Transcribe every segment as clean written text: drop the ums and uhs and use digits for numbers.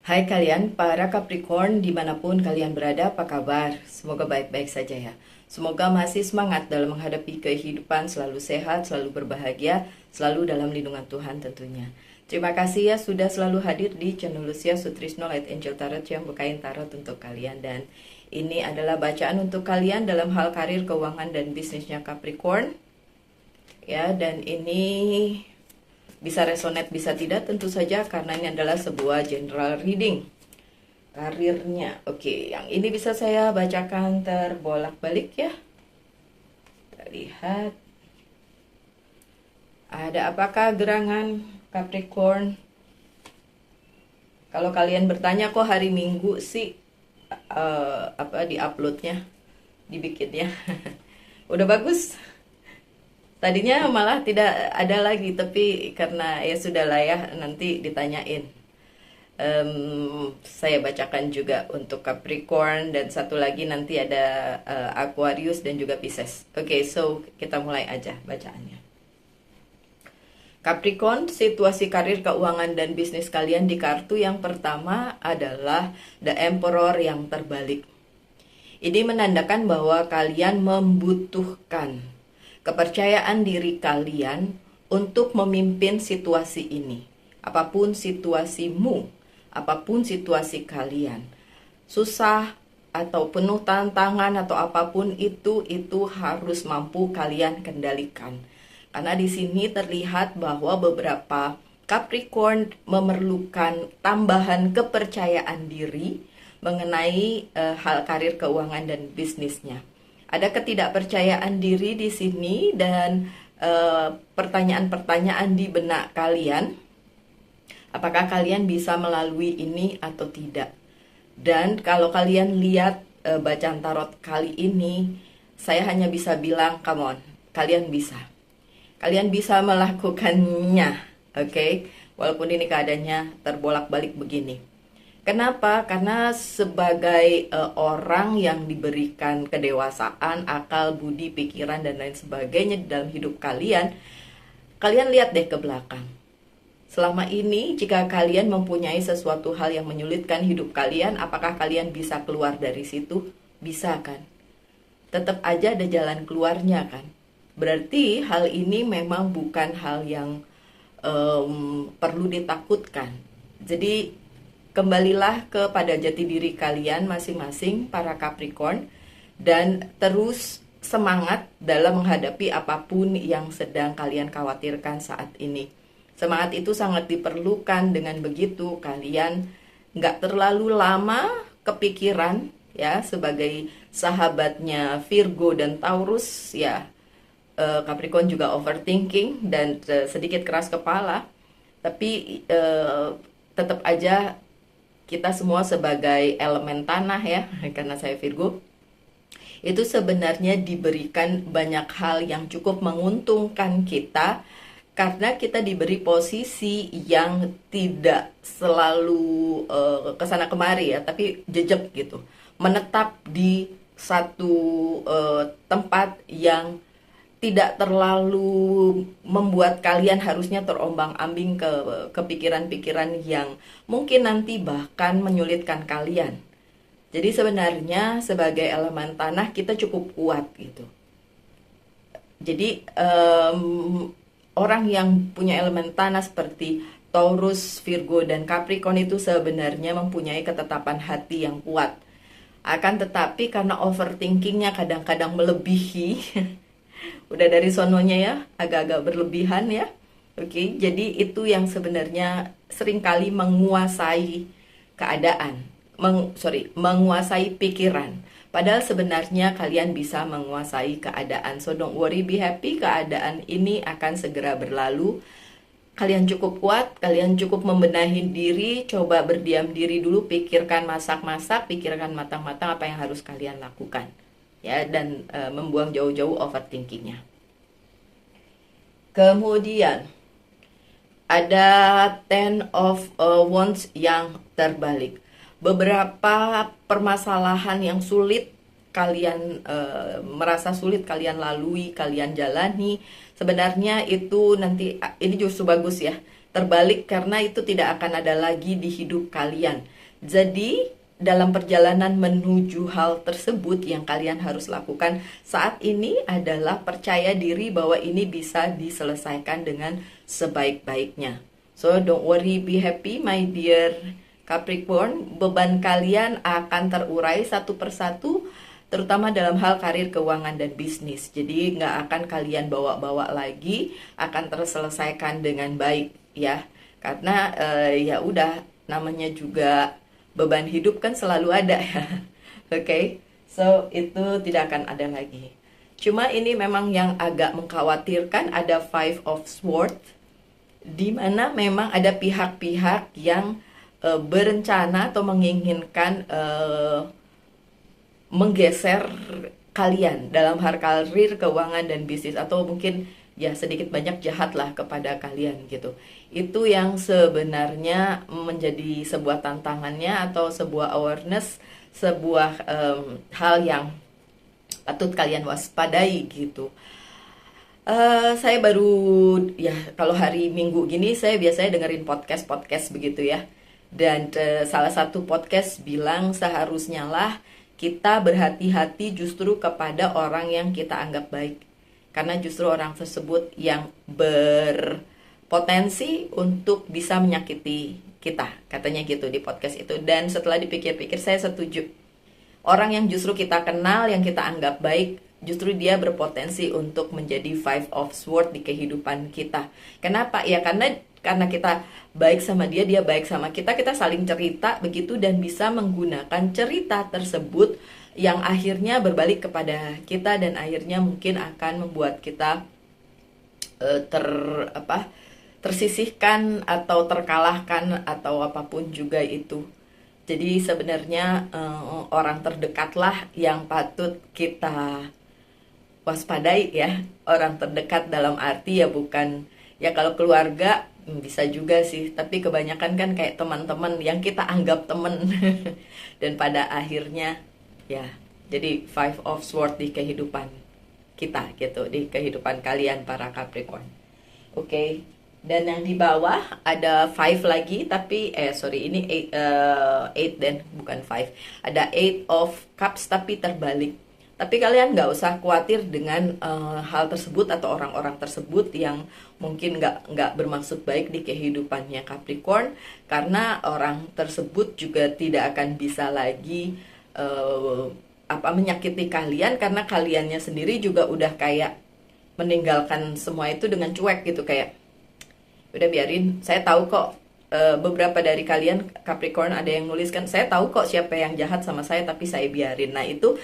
Hai kalian, para Capricorn dimanapun kalian berada, apa kabar? Semoga baik-baik saja ya. Semoga masih semangat dalam menghadapi kehidupan, selalu sehat, selalu berbahagia, selalu dalam lindungan Tuhan tentunya. Terima kasih ya sudah selalu hadir di channel Lucia Sutrisno Light Angel Tarot yang bukain tarot untuk kalian. Dan ini adalah bacaan untuk kalian dalam hal karir, keuangan, dan bisnisnya Capricorn. Ya, dan ini bisa resonate, bisa tidak, tentu saja karena ini adalah sebuah general reading karirnya. Oke, yang ini bisa saya bacakan terbolak-balik ya. Kita lihat. Ada apakah gerangan Capricorn? Kalau kalian bertanya kok hari Minggu sih di-uploadnya, dibikinnya. Udah bagus. Tadinya malah tidak ada lagi, tapi karena ya sudahlah ya, nanti ditanyain. Saya bacakan juga untuk Capricorn, dan satu lagi nanti ada Aquarius dan juga Pisces. Oke, so kita mulai aja bacaannya. Capricorn, situasi karir, keuangan, dan bisnis kalian di kartu yang pertama adalah The Emperor yang terbalik. Ini menandakan bahwa kalian membutuhkan kepercayaan diri kalian untuk memimpin situasi ini. Apapun situasimu, apapun situasi kalian, susah atau penuh tantangan atau apapun itu harus mampu kalian kendalikan. Karena di sini terlihat bahwa beberapa Capricorn memerlukan tambahan kepercayaan diri mengenai hal karir, keuangan, dan bisnisnya. Ada ketidakpercayaan diri di sini dan pertanyaan-pertanyaan di benak kalian. Apakah kalian bisa melalui ini atau tidak? Dan kalau kalian lihat bacaan tarot kali ini, saya hanya bisa bilang, come on, kalian bisa. Kalian bisa melakukannya, oke? Walaupun ini keadaannya terbolak-balik begini. Kenapa? Karena sebagai orang yang diberikan kedewasaan, akal, budi, pikiran, dan lain sebagainya dalam hidup kalian, kalian lihat deh ke belakang. Selama ini, jika kalian mempunyai sesuatu hal yang menyulitkan hidup kalian, apakah kalian bisa keluar dari situ? Bisa kan? Tetap aja ada jalan keluarnya kan? Berarti hal ini memang bukan hal yang perlu ditakutkan. Jadi, kembalilah kepada jati diri kalian masing-masing para Capricorn dan terus semangat dalam menghadapi apapun yang sedang kalian khawatirkan saat ini. Semangat itu sangat diperlukan. Dengan begitu kalian nggak terlalu lama kepikiran ya, sebagai sahabatnya Virgo dan Taurus ya. Capricorn juga overthinking dan sedikit keras kepala, tapi tetap aja kita semua sebagai elemen tanah ya, karena saya Virgo, itu sebenarnya diberikan banyak hal yang cukup menguntungkan kita, karena kita diberi posisi yang tidak selalu kesana kemari ya, tapi jejak gitu, menetap di satu tempat yang tidak terlalu membuat kalian harusnya terombang-ambing ke kepikiran-pikiran yang mungkin nanti bahkan menyulitkan kalian. Jadi sebenarnya sebagai elemen tanah kita cukup kuat gitu. Jadi orang yang punya elemen tanah seperti Taurus, Virgo, dan Capricorn itu sebenarnya mempunyai ketetapan hati yang kuat. Akan tetapi karena overthinkingnya kadang-kadang melebihi, udah dari sononya ya, agak-agak berlebihan ya. Oke, jadi itu yang sebenarnya seringkali menguasai keadaan, menguasai pikiran. Padahal sebenarnya kalian bisa menguasai keadaan. So don't worry, be happy, keadaan ini akan segera berlalu. Kalian cukup kuat, kalian cukup membenahi diri, coba berdiam diri dulu, pikirkan masak-masak, pikirkan matang-matang apa yang harus kalian lakukan. Ya, dan membuang jauh-jauh overthinkingnya. Kemudian ada Ten of Wands yang terbalik. Beberapa permasalahan yang sulit kalian merasa sulit kalian lalui, kalian jalani, sebenarnya itu nanti ini justru bagus ya. terbalik karena itu tidak akan ada lagi di hidup kalian. Jadi dalam perjalanan menuju hal tersebut yang kalian harus lakukan saat ini adalah percaya diri bahwa ini bisa diselesaikan dengan sebaik-baiknya. So don't worry, be happy my dear Capricorn. Beban kalian akan terurai satu persatu, terutama dalam hal karir, keuangan, dan bisnis. Jadi nggak akan kalian bawa-bawa lagi, akan terselesaikan dengan baik ya. Karena ya udah, namanya juga beban hidup kan selalu ada ya. Oke, so itu tidak akan ada lagi. Cuma ini memang yang agak mengkhawatirkan, ada Five of Swords, di mana memang ada pihak-pihak yang berencana atau menginginkan menggeser kalian dalam hal karir, keuangan, dan bisnis, atau mungkin ya sedikit banyak jahat lah kepada kalian gitu. Itu yang sebenarnya menjadi sebuah tantangannya atau sebuah awareness, sebuah hal yang patut kalian waspadai gitu. Saya baru ya, kalau hari Minggu gini saya biasanya dengerin podcast begitu ya. Dan salah satu podcast bilang seharusnya lah kita berhati-hati justru kepada orang yang kita anggap baik. Karena justru orang tersebut yang berpotensi untuk bisa menyakiti kita, katanya gitu di podcast itu. Dan setelah dipikir-pikir saya setuju. Orang yang justru kita kenal, yang kita anggap baik, justru dia berpotensi untuk menjadi Five of Swords di kehidupan kita. Kenapa? Ya karena kita baik sama dia, dia baik sama kita saling cerita begitu, dan bisa menggunakan cerita tersebut yang akhirnya berbalik kepada kita, dan akhirnya mungkin akan membuat kita tersisihkan atau terkalahkan atau apapun juga itu. Jadi sebenarnya orang terdekatlah yang patut kita waspadai ya. Orang terdekat dalam arti ya bukan, ya kalau keluarga bisa juga sih, tapi kebanyakan kan kayak teman-teman yang kita anggap teman. Dan pada akhirnya ya jadi Five of Swords di kehidupan kita gitu, di kehidupan kalian para Capricorn. Oke. Dan yang di bawah ada 5 lagi, tapi ini 8 dan bukan 5. Ada 8 of Cups tapi terbalik. Tapi kalian nggak usah khawatir dengan hal tersebut atau orang-orang tersebut yang mungkin nggak bermaksud baik di kehidupannya Capricorn, karena orang tersebut juga tidak akan bisa lagi menyakiti kalian, karena kaliannya sendiri juga udah kayak meninggalkan semua itu dengan cuek gitu, kayak udah biarin. Saya tahu kok, beberapa dari kalian Capricorn ada yang nuliskan, saya tahu kok siapa yang jahat sama saya tapi saya biarin. Nah itu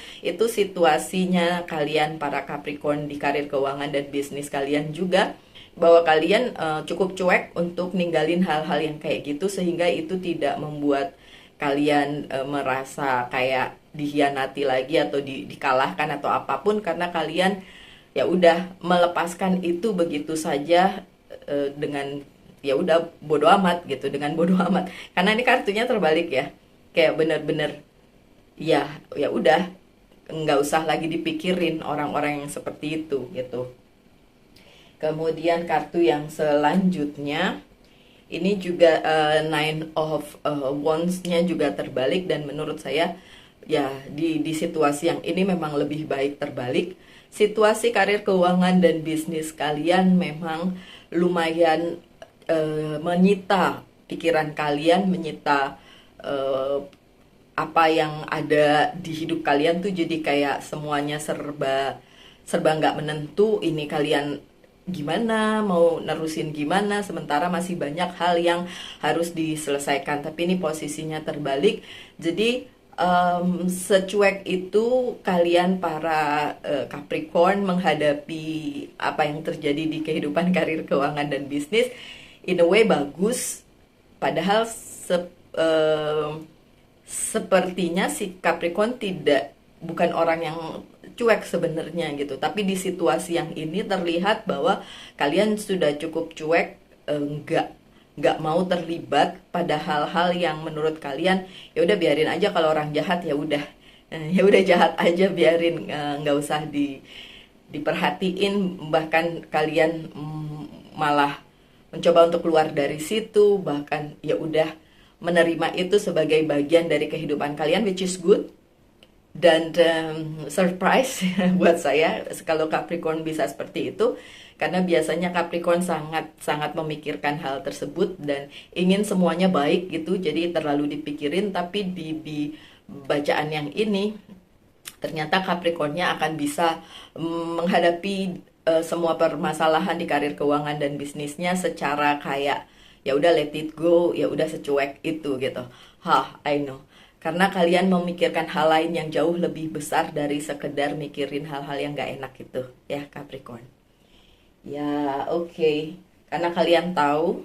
situasinya kalian para Capricorn di karir, keuangan, dan bisnis kalian juga, bahwa kalian cukup cuek untuk ninggalin hal-hal yang kayak gitu, sehingga itu tidak membuat kalian merasa kayak dihianati lagi atau dikalahkan atau apapun, karena kalian ya udah melepaskan itu begitu saja dengan ya udah bodo amat gitu, dengan bodo amat. Karena ini kartunya terbalik ya, kayak bener-bener ya udah nggak usah lagi dipikirin orang-orang yang seperti itu gitu. Kemudian kartu yang selanjutnya ini juga Nine of Wands-nya juga terbalik, dan menurut saya ya di situasi yang ini memang lebih baik terbalik. Situasi karir, keuangan, dan bisnis kalian memang lumayan menyita pikiran kalian, menyita apa yang ada di hidup kalian tuh, jadi kayak semuanya serba nggak menentu. Ini kalian gimana, mau nerusin gimana, sementara masih banyak hal yang harus diselesaikan. Tapi ini posisinya terbalik, jadi secuek itu kalian para Capricorn menghadapi apa yang terjadi di kehidupan karir, keuangan, dan bisnis. In a way bagus, padahal sepertinya si Capricorn bukan orang yang cuek sebenarnya gitu, tapi di situasi yang ini terlihat bahwa kalian sudah cukup cuek, nggak mau terlibat pada hal-hal yang menurut kalian ya udah biarin aja, kalau orang jahat ya udah jahat aja, biarin, nggak usah diperhatiin. Bahkan kalian malah mencoba untuk keluar dari situ, bahkan ya udah menerima itu sebagai bagian dari kehidupan kalian, which is good. Dan surprise buat saya kalau Capricorn bisa seperti itu, karena biasanya Capricorn sangat sangat memikirkan hal tersebut dan ingin semuanya baik gitu, jadi terlalu dipikirin. Tapi di bacaan yang ini ternyata Capricornnya akan bisa menghadapi semua permasalahan di karir keuangan dan bisnisnya secara kayak ya udah let it go, ya udah secuek itu gitu. I know. Karena kalian memikirkan hal lain yang jauh lebih besar dari sekedar mikirin hal-hal yang gak enak gitu ya Capricorn. Ya oke. Karena kalian tahu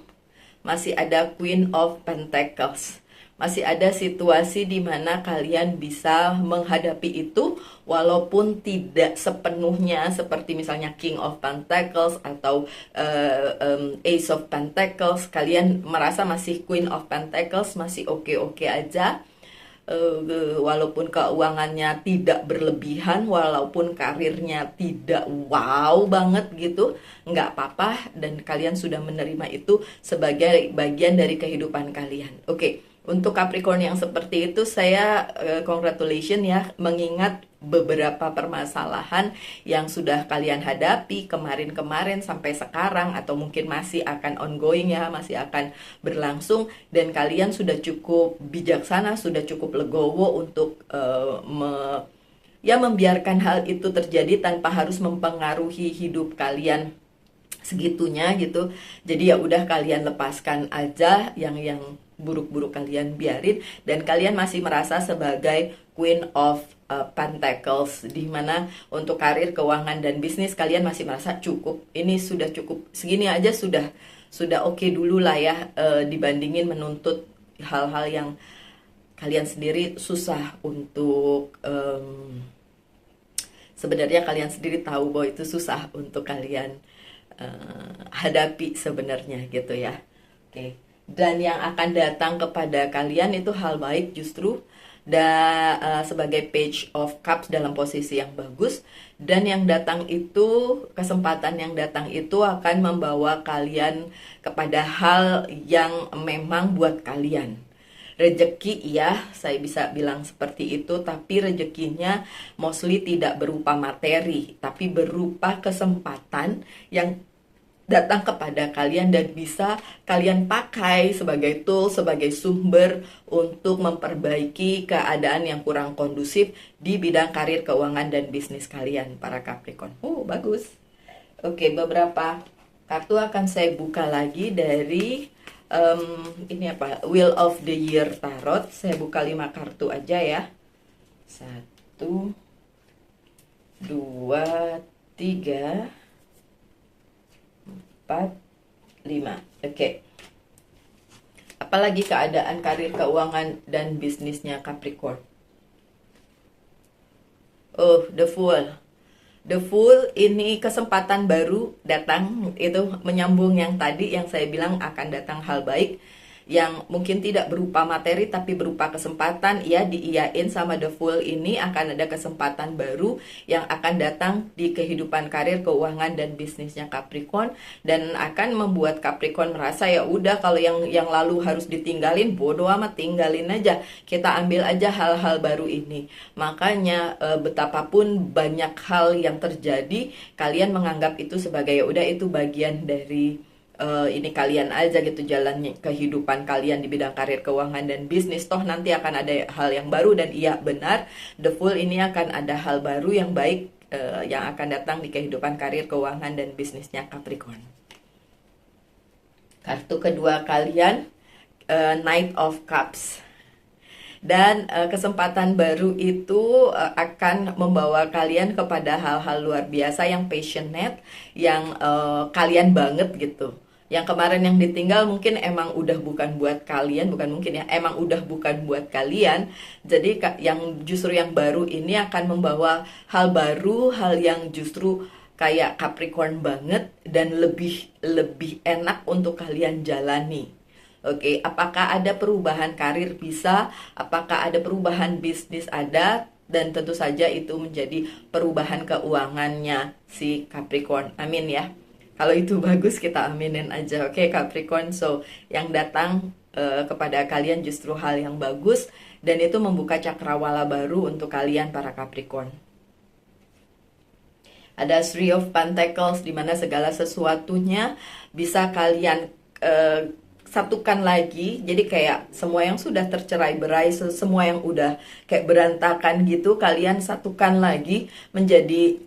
masih ada Queen of Pentacles. Masih ada situasi di mana kalian bisa menghadapi itu walaupun tidak sepenuhnya seperti misalnya King of Pentacles atau Ace of Pentacles. Kalian merasa masih Queen of Pentacles, masih oke-oke aja. Walaupun keuangannya tidak berlebihan, walaupun karirnya tidak wow banget gitu, nggak apa-apa, dan kalian sudah menerima itu sebagai bagian dari kehidupan kalian. Oke. Untuk Capricorn yang seperti itu, saya congratulations ya, mengingat beberapa permasalahan yang sudah kalian hadapi kemarin-kemarin sampai sekarang, atau mungkin masih akan ongoing ya, masih akan berlangsung, dan kalian sudah cukup bijaksana, sudah cukup legowo untuk membiarkan hal itu terjadi tanpa harus mempengaruhi hidup kalian segitunya gitu. Jadi ya udah kalian lepaskan aja yang buruk-buruk, kalian biarin, dan kalian masih merasa sebagai Queen of Pentacles, di mana untuk karir, keuangan, dan bisnis kalian masih merasa cukup. Ini sudah cukup, segini aja sudah oke dulu lah ya, dibandingin menuntut hal-hal yang kalian sendiri susah untuk sebenarnya kalian sendiri tahu bahwa itu susah untuk kalian hadapi sebenarnya gitu ya. Oke. Dan yang akan datang kepada kalian itu hal baik justru, dan sebagai Page of Cups dalam posisi yang bagus, dan yang datang itu, kesempatan yang datang itu akan membawa kalian kepada hal yang memang buat kalian. Rezeki ya, saya bisa bilang seperti itu, tapi rezekinya mostly tidak berupa materi, tapi berupa kesempatan yang datang kepada kalian dan bisa kalian pakai sebagai tool, sebagai sumber untuk memperbaiki keadaan yang kurang kondusif di bidang karir, keuangan, dan bisnis kalian, para Capricorn. Bagus. Oke, beberapa kartu akan saya buka lagi dari ini apa? Wheel of the Year Tarot. Saya buka 5 kartu aja ya. 1, 2, 3, 4, 5. Oke. Apalagi keadaan karir, keuangan, dan bisnisnya Capricorn. The Fool. The Fool ini kesempatan baru datang, itu menyambung yang tadi yang saya bilang akan datang hal baik yang mungkin tidak berupa materi tapi berupa kesempatan. Ya, diiyain sama The Fool ini akan ada kesempatan baru yang akan datang di kehidupan karir, keuangan, dan bisnisnya Capricorn, dan akan membuat Capricorn merasa ya udah, kalau yang lalu harus ditinggalin, bodo amat, tinggalin aja, kita ambil aja hal-hal baru ini. Makanya betapapun banyak hal yang terjadi, kalian menganggap itu sebagai ya udah, itu bagian dari ini kalian aja gitu, jalannya kehidupan kalian di bidang karir, keuangan, dan bisnis. Toh nanti akan ada hal yang baru, dan iya benar, The Fool ini akan ada hal baru yang baik yang akan datang di kehidupan karir, keuangan, dan bisnisnya Capricorn. Kartu kedua kalian, Knight of Cups. Dan kesempatan baru itu akan membawa kalian kepada hal-hal luar biasa yang passionate, yang kalian banget gitu. Yang kemarin yang ditinggal mungkin emang udah bukan buat kalian, bukan mungkin ya, emang udah bukan buat kalian. Jadi yang justru yang baru ini akan membawa hal baru, hal yang justru kayak Capricorn banget dan lebih enak untuk kalian jalani. Oke, apakah ada perubahan karir? Bisa. Apakah ada perubahan bisnis? Ada. Dan tentu saja itu menjadi perubahan keuangannya si Capricorn. Amin ya. Kalau itu bagus kita aminin aja, oke Capricorn. So yang datang kepada kalian justru hal yang bagus, dan itu membuka cakrawala baru untuk kalian para Capricorn. Ada Three of Pentacles, di mana segala sesuatunya bisa kalian satukan lagi. Jadi kayak semua yang sudah tercerai-berai, semua yang udah kayak berantakan gitu, kalian satukan lagi menjadi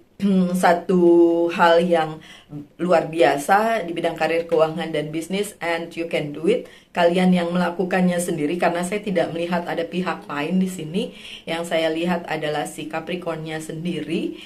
satu hal yang luar biasa di bidang karir, keuangan, dan bisnis. And you can do it. Kalian yang melakukannya sendiri, karena saya tidak melihat ada pihak lain di sini. Yang saya lihat adalah si Capricornnya sendiri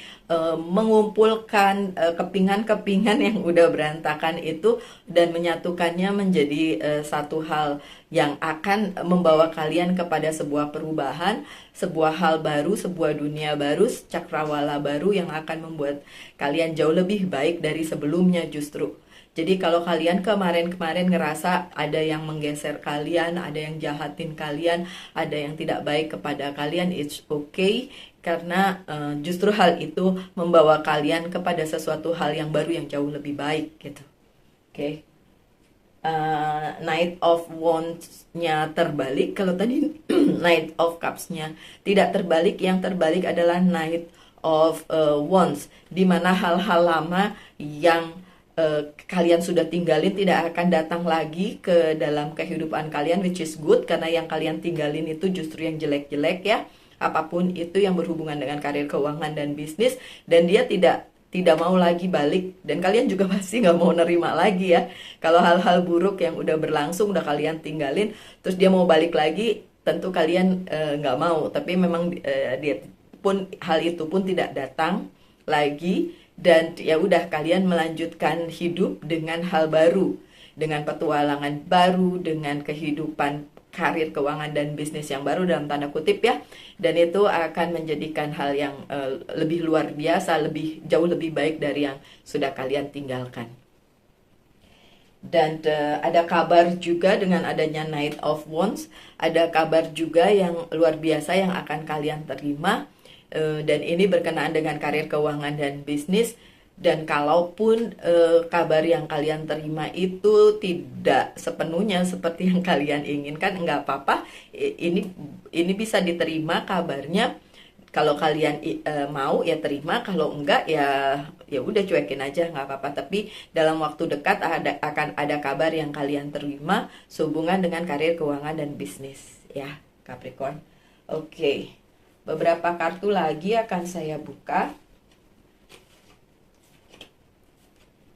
mengumpulkan kepingan-kepingan yang udah berantakan itu dan menyatukannya menjadi satu hal yang akan membawa kalian kepada sebuah perubahan, sebuah hal baru, sebuah dunia baru, cakrawala baru yang akan membuat kalian jauh lebih baik dari sebelumnya justru. Jadi kalau kalian kemarin-kemarin ngerasa ada yang menggeser kalian, ada yang jahatin kalian, ada yang tidak baik kepada kalian, it's okay. Karena justru hal itu membawa kalian kepada sesuatu hal yang baru yang jauh lebih baik gitu. Oke. Knight of Wands-nya terbalik. Kalau tadi Knight of Cups-nya tidak terbalik, yang terbalik adalah Knight of Wands, di mana hal-hal lama yang kalian sudah tinggalin tidak akan datang lagi ke dalam kehidupan kalian, which is good, karena yang kalian tinggalin itu justru yang jelek-jelek ya, apapun itu yang berhubungan dengan karir, keuangan, dan bisnis, dan dia tidak mau lagi balik, dan kalian juga pasti nggak mau nerima lagi ya kalau hal-hal buruk yang udah berlangsung udah kalian tinggalin terus dia mau balik lagi, tentu kalian nggak mau. Tapi memang dia pun hal itu pun tidak datang lagi, dan ya udah kalian melanjutkan hidup dengan hal baru, dengan petualangan baru, dengan kehidupan karir, keuangan, dan bisnis yang baru dalam tanda kutip ya. Dan itu akan menjadikan hal yang lebih luar biasa, jauh lebih baik dari yang sudah kalian tinggalkan. Dan ada kabar juga dengan adanya Knight of Wands, ada kabar juga yang luar biasa yang akan kalian terima. Dan ini berkenaan dengan karir, keuangan, dan bisnis. Dan kalaupun kabar yang kalian terima itu tidak sepenuhnya seperti yang kalian inginkan, nggak apa-apa. Ini bisa diterima kabarnya. Kalau kalian mau ya terima, kalau enggak ya udah cuekin aja, nggak apa-apa. Tapi dalam waktu dekat akan ada kabar yang kalian terima sehubungan dengan karir, keuangan, dan bisnis ya Capricorn. Oke. Beberapa kartu lagi akan saya buka.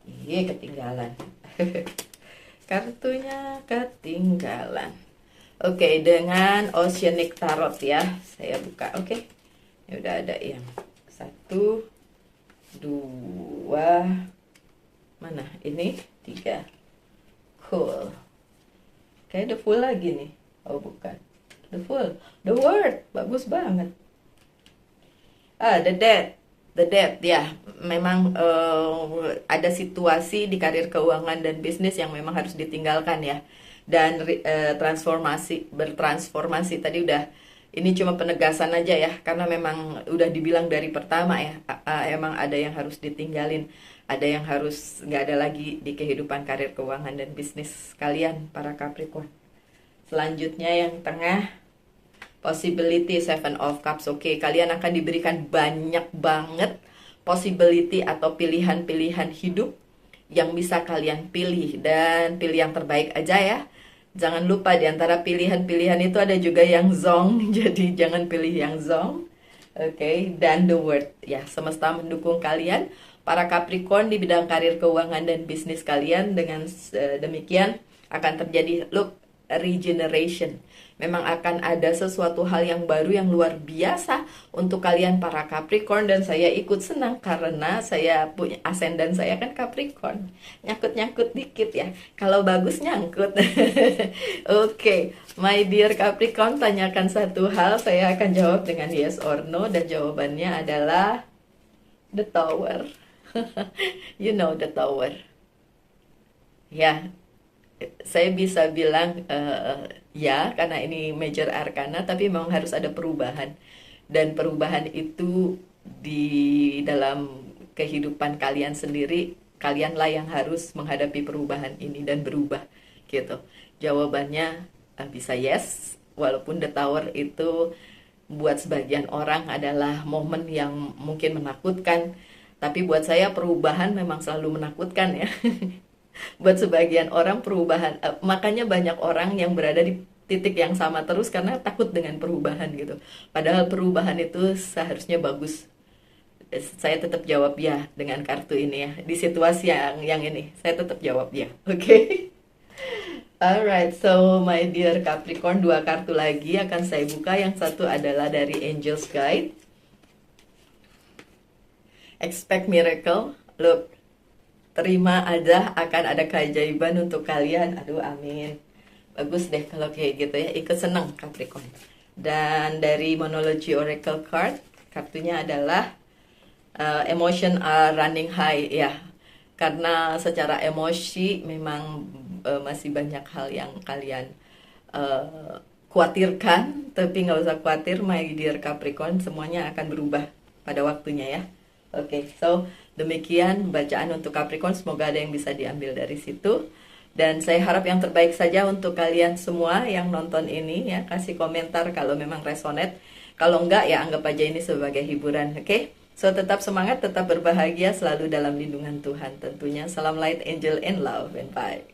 Iya, ketinggalan. Kartunya ketinggalan. Oke, dengan Oceanic Tarot ya. Saya buka, oke. Ya udah ada yang 1, 2, mana? Ini 3. Cool. Kayak the full lagi nih. Oh, bukan. The Fool, The World, bagus banget. The Death ya, memang ada situasi di karir, keuangan, dan bisnis yang memang harus ditinggalkan ya. Dan bertransformasi tadi udah, ini cuma penegasan aja ya, karena memang udah dibilang dari pertama ya, emang ada yang harus ditinggalin, ada yang harus nggak ada lagi di kehidupan karir, keuangan, dan bisnis kalian para Capricorn. Selanjutnya yang tengah, possibility, Seven of Cups. Oke, kalian akan diberikan banyak banget possibility atau pilihan-pilihan hidup yang bisa kalian pilih, dan pilih yang terbaik aja ya. Jangan lupa di antara pilihan-pilihan itu ada juga yang zong, jadi jangan pilih yang zong. Oke, dan the World ya, semesta mendukung kalian para Capricorn di bidang karir, keuangan, dan bisnis kalian. Dengan demikian akan terjadi regeneration. Memang akan ada sesuatu hal yang baru yang luar biasa untuk kalian para Capricorn, dan saya ikut senang karena saya punya ascendant saya kan Capricorn. Nyangkut-nyangkut dikit ya. Kalau bagus nyangkut. Oke, my dear Capricorn, tanyakan satu hal, saya akan jawab dengan yes or no, dan jawabannya adalah the Tower. You know the Tower. Ya, saya bisa bilang ya, karena ini major arcana, tapi memang harus ada perubahan. Dan perubahan itu di dalam kehidupan kalian sendiri, kalianlah yang harus menghadapi perubahan ini dan berubah gitu. Jawabannya bisa yes, walaupun the tower itu buat sebagian orang adalah momen yang mungkin menakutkan, tapi buat saya perubahan memang selalu menakutkan ya. Buat sebagian orang perubahan, makanya banyak orang yang berada di titik yang sama terus karena takut dengan perubahan gitu. Padahal perubahan itu seharusnya bagus. Saya tetap jawab ya dengan kartu ini ya. Di situasi yang ini, saya tetap jawab ya. Oke. Okay? Alright, so my dear Capricorn, 2 kartu lagi akan saya buka. Yang satu adalah dari Angel's Guide. Expect miracle. Look, terima akan ada keajaiban untuk kalian. Aduh, amin. Bagus deh kalau kayak gitu ya, ikut seneng Capricorn. Dan dari Monology Oracle card, kartunya adalah emotion are running high ya. Karena secara emosi memang masih banyak hal yang kalian khawatirkan, tapi nggak usah khawatir my dear Capricorn, semuanya akan berubah pada waktunya ya. Oke, so demikian bacaan untuk Capricorn, semoga ada yang bisa diambil dari situ. Dan saya harap yang terbaik saja untuk kalian semua yang nonton ini ya. Kasih komentar kalau memang resonate. Kalau enggak ya anggap aja ini sebagai hiburan, oke? So tetap semangat, tetap berbahagia, selalu dalam lindungan Tuhan tentunya. Salam light, angel, and love, and bye.